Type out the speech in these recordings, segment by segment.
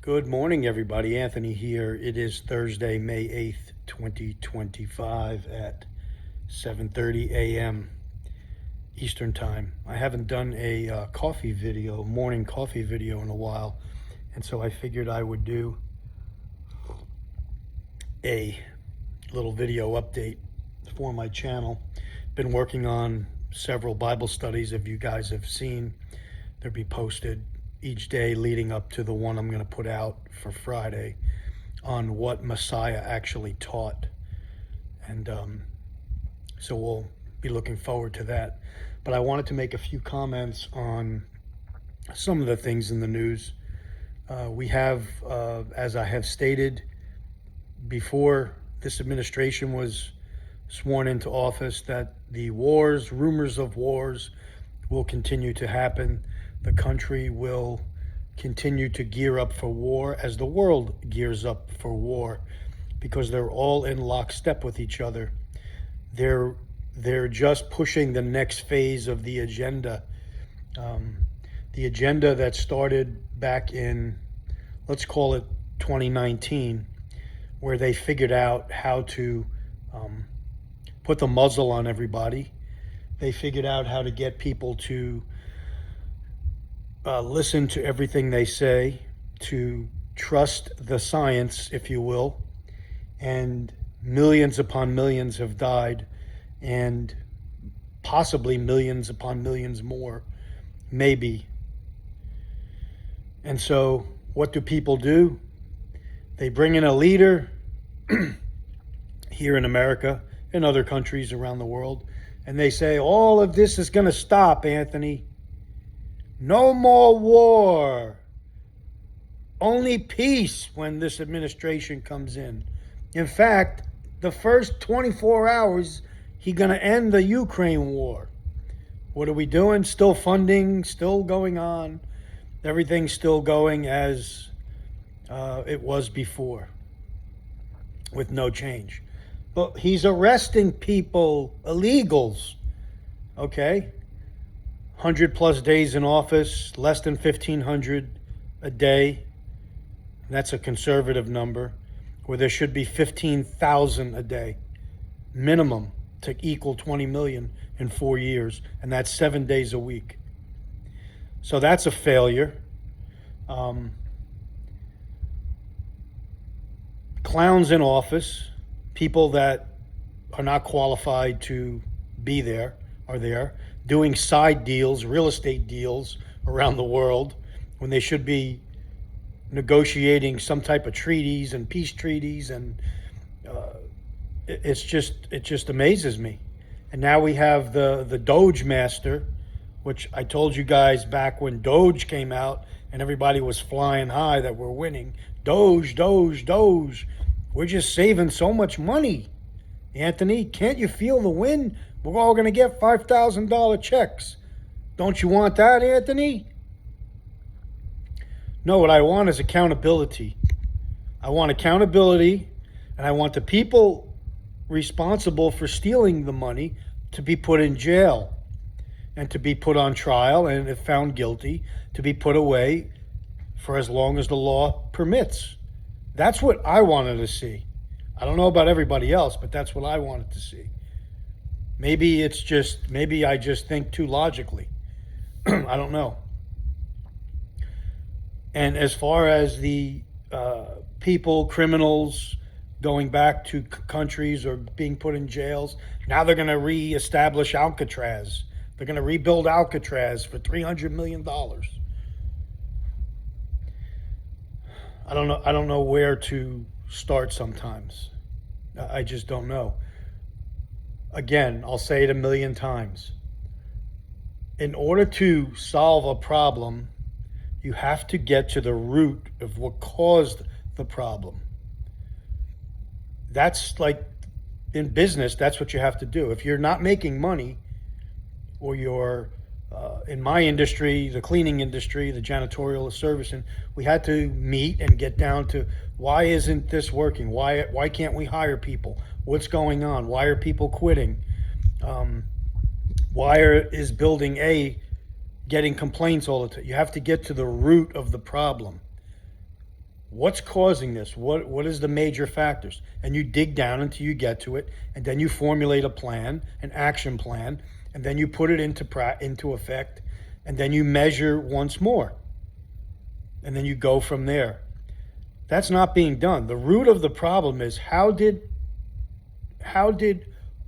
Good morning, everybody. Anthony here. It is Thursday, May 8th, 2025 at 7:30 a.m. Eastern Time. I haven't done a morning coffee video in a while, and so I figured I would do a little video update for my channel. Been working on several Bible studies. If you guys have seen, they'll be posted each day leading up to the one I'm going to put out for Friday on what Messiah actually taught. And so we'll be looking forward to that. But I wanted to make a few comments on some of the things in the news. We have, as I have stated before this administration was sworn into office, that the wars, rumors of wars, will continue to happen. The country will continue to gear up for war as the world gears up for war, because they're all in lockstep with each other. They're just pushing the next phase of the agenda. The agenda that started back in, let's call it 2019, where they figured out how to put the muzzle on everybody. They figured out how to get people to listen to everything they say, to trust the science, if you will. And millions upon millions have died, and possibly millions upon millions more, maybe. And so what do people do? They bring in a leader here in America and other countries around the world, and they say, all of this is going to stop, Anthony. No more war. Only peace when this administration comes in. In fact, the first 24 hours, he's going to end the Ukraine war. What are we doing? Still funding, still going on. Everything's still going as it was before, with no change. But he's arresting people, illegals, okay? 100 plus days in office, less than 1,500 a day. That's a conservative number, where there should be 15,000 a day minimum to equal 20 million in 4 years, and that's 7 days a week. So that's a failure. Clowns in office, people that are not qualified to be there, are there, doing side deals, real estate deals around the world, when they should be negotiating some type of treaties and peace treaties. And it just amazes me. And now we have the Doge master, which I told you guys back when Doge came out and everybody was flying high that we're winning. Doge, Doge, Doge. We're just saving so much money. Anthony, can't you feel the wind? We're all going to get $5,000 checks. Don't you want that, Anthony? No, what I want is accountability. I want accountability, and I want the people responsible for stealing the money to be put in jail and to be put on trial, and if found guilty, to be put away for as long as the law permits. That's what I wanted to see. I don't know about everybody else, but that's what I wanted to see. Maybe I just think too logically. I don't know. And as far as the people, criminals going back to countries or being put in jails, now they're going to reestablish Alcatraz. They're going to rebuild Alcatraz for $300 million. I don't know where to start sometimes. I just don't know. Again, I'll say it a million times. In order to solve a problem, you have to get to the root of what caused the problem. That's like in business, that's what you have to do. If you're not making money, or you're in my industry, the cleaning industry, the janitorial service, and we had to meet and get down to, why isn't this working? Why can't we hire people? What's going on? Why are people quitting? Why is building A getting complaints all the time? You have to get to the root of the problem. What's causing this? What is the major factors? And you dig down until you get to it, and then you formulate a plan, an action plan, and then you put it into effect, and then you measure once more, and then you go from there. That's not being done. The root of the problem is how did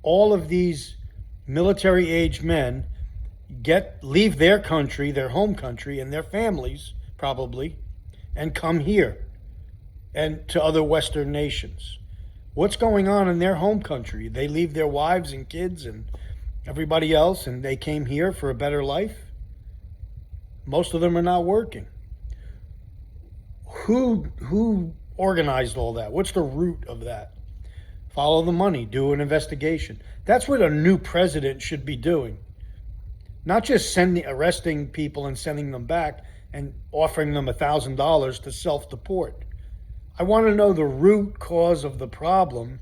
all of these military-aged men leave their country, their home country, and their families probably, and come here and to other Western nations? What's going on in their home country? They leave their wives and kids and everybody else, and they came here for a better life. Most of them are not working. Who organized all that? What's the root of that? Follow the money, do an investigation. That's what a new president should be doing. Not just arresting people and sending them back and offering them $1,000 to self-deport. I want to know the root cause of the problem,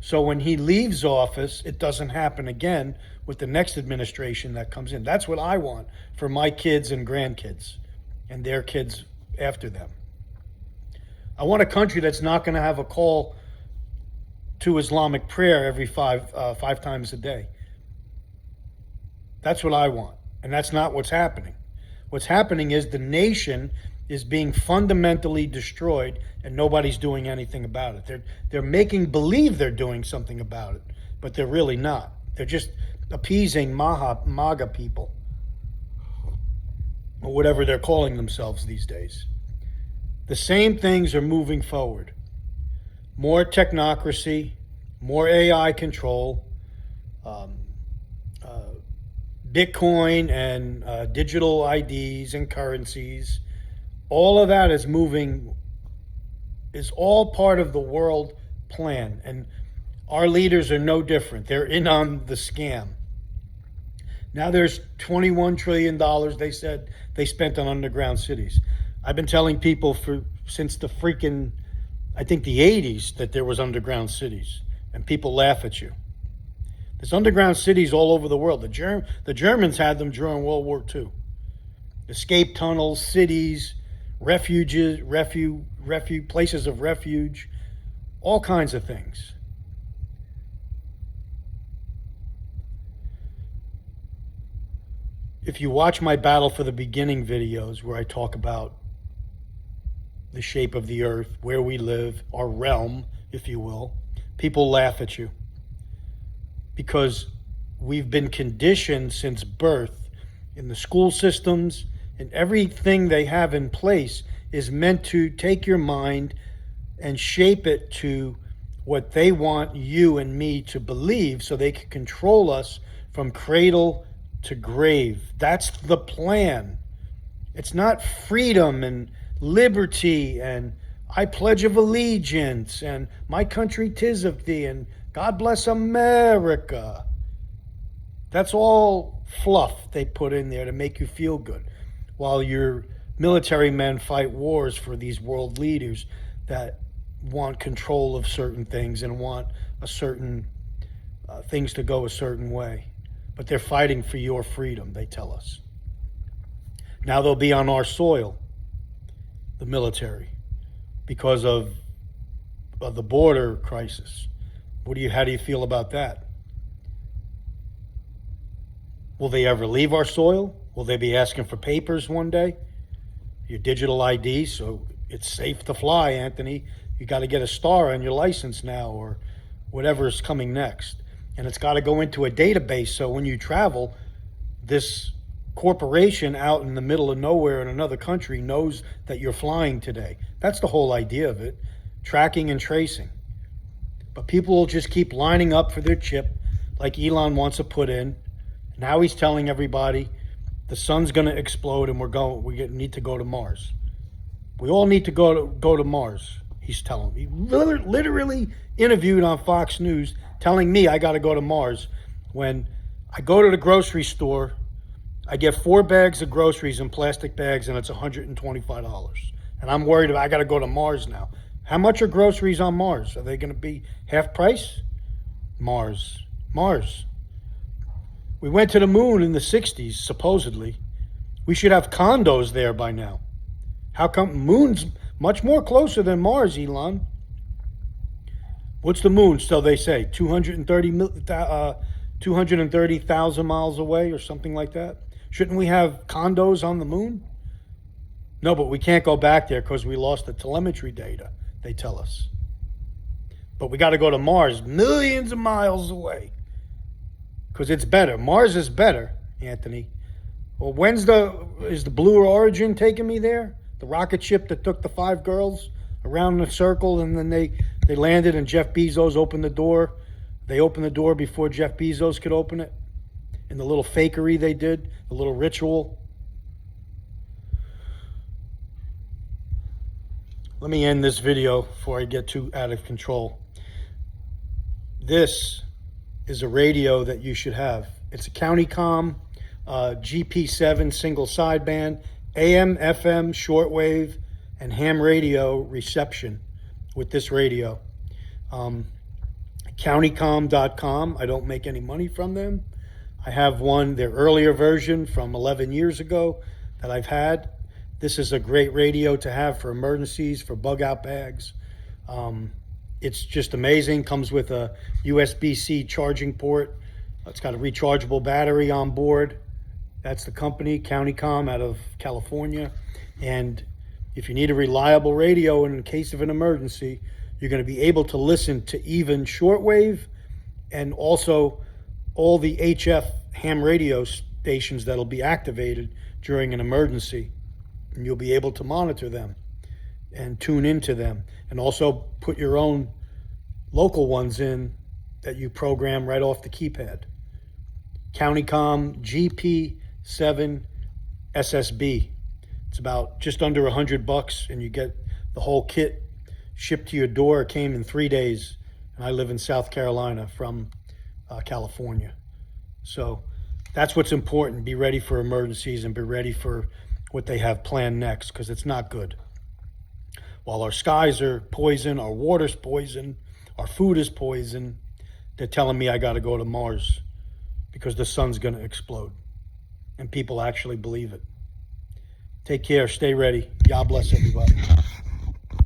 so when he leaves office, it doesn't happen again with the next administration that comes in. That's what I want for my kids and grandkids and their kids after them. I want a country that's not going to have a call to Islamic prayer every five times a day. That's what I want, and that's not what's happening. What's happening is the nation is being fundamentally destroyed, and nobody's doing anything about it. They're making believe they're doing something about it, but they're really not. They're just appeasing MAGA people, or whatever they're calling themselves these days. The same things are moving forward. More technocracy, more AI control, Bitcoin and digital IDs and currencies. All of that is all part of the world plan. And our leaders are no different. They're in on the scam. Now there's $21 trillion they said they spent on underground cities. I've been telling people since the freaking, I think the 80s, that there was underground cities, and people laugh at you. There's underground cities all over the world. The Germans had them during World War II. Escape tunnels, cities, refuges, places of refuge, all kinds of things. If you watch my Battle for the Beginning videos where I talk about the shape of the earth, where we live, our realm, if you will, people laugh at you because we've been conditioned since birth in the school systems, and everything they have in place is meant to take your mind and shape it to what they want you and me to believe so they can control us from cradle to grave. That's the plan. It's not freedom and liberty and I pledge of allegiance and my country 'tis of thee and God bless America. That's all fluff they put in there to make you feel good, while your military men fight wars for these world leaders that want control of certain things and want a certain things to go a certain way. But they're fighting for your freedom, they tell us. Now they'll be on our soil, the military, because of the border crisis. How do you feel about that? Will they ever leave our soil? Will they be asking for papers one day? Your digital ID, so it's safe to fly, Anthony. You got to get a star on your license now, or whatever is coming next. And it's got to go into a database, so when you travel, this corporation out in the middle of nowhere in another country knows that you're flying today. That's the whole idea of it, tracking and tracing. But people will just keep lining up for their chip, like Elon wants to put in. Now he's telling everybody the sun's going to explode and we need to go to Mars. We all need to go to Mars, he's telling me. He literally interviewed on Fox News telling me I got to go to Mars. When I go to the grocery store, I get 4 bags of groceries in plastic bags, and it's $125. And I'm worried I got to go to Mars now. How much are groceries on Mars? Are they going to be half price? Mars. We went to the moon in the 60s, supposedly. We should have condos there by now. How come Much more closer than Mars, Elon. What's the moon? So they say 230,000 miles away or something like that. Shouldn't we have condos on the moon? No, but we can't go back there because we lost the telemetry data, they tell us. But we got to go to Mars, millions of miles away, because it's better. Mars is better, Anthony. Well, is the Blue Origin taking me there? The rocket ship that took the 5 girls around in a circle, and then they landed, and Jeff Bezos opened the door. They opened the door before Jeff Bezos could open it. And the little fakery they did, the little ritual. Let me end this video before I get too out of control. This is a radio that you should have. It's a County Comm GP7 single sideband, AM, FM, shortwave, and ham radio reception with this radio. Countycomm.com. I don't make any money from them. I have their earlier version from 11 years ago that I've had. This is a great radio to have for emergencies, for bug out bags. It's just amazing. Comes with a USB-C charging port. It's got a rechargeable battery on board. That's the company, County Comm, out of California. And if you need a reliable radio in case of an emergency, you're going to be able to listen to even shortwave and also all the HF ham radio stations that'll be activated during an emergency. And you'll be able to monitor them and tune into them, and also put your own local ones in that you program right off the keypad. County Comm GP7 SSB. It's about just under $100, and you get the whole kit shipped to your door. It came in 3 days, and I live in South Carolina from California. So that's what's important. Be ready for emergencies and be ready for what they have planned next, because it's not good. While our skies are poison, our water's poison, our food is poison, they're telling me I got to go to Mars because the sun's going to explode. And people actually believe it. Take care. Stay ready. God bless everybody.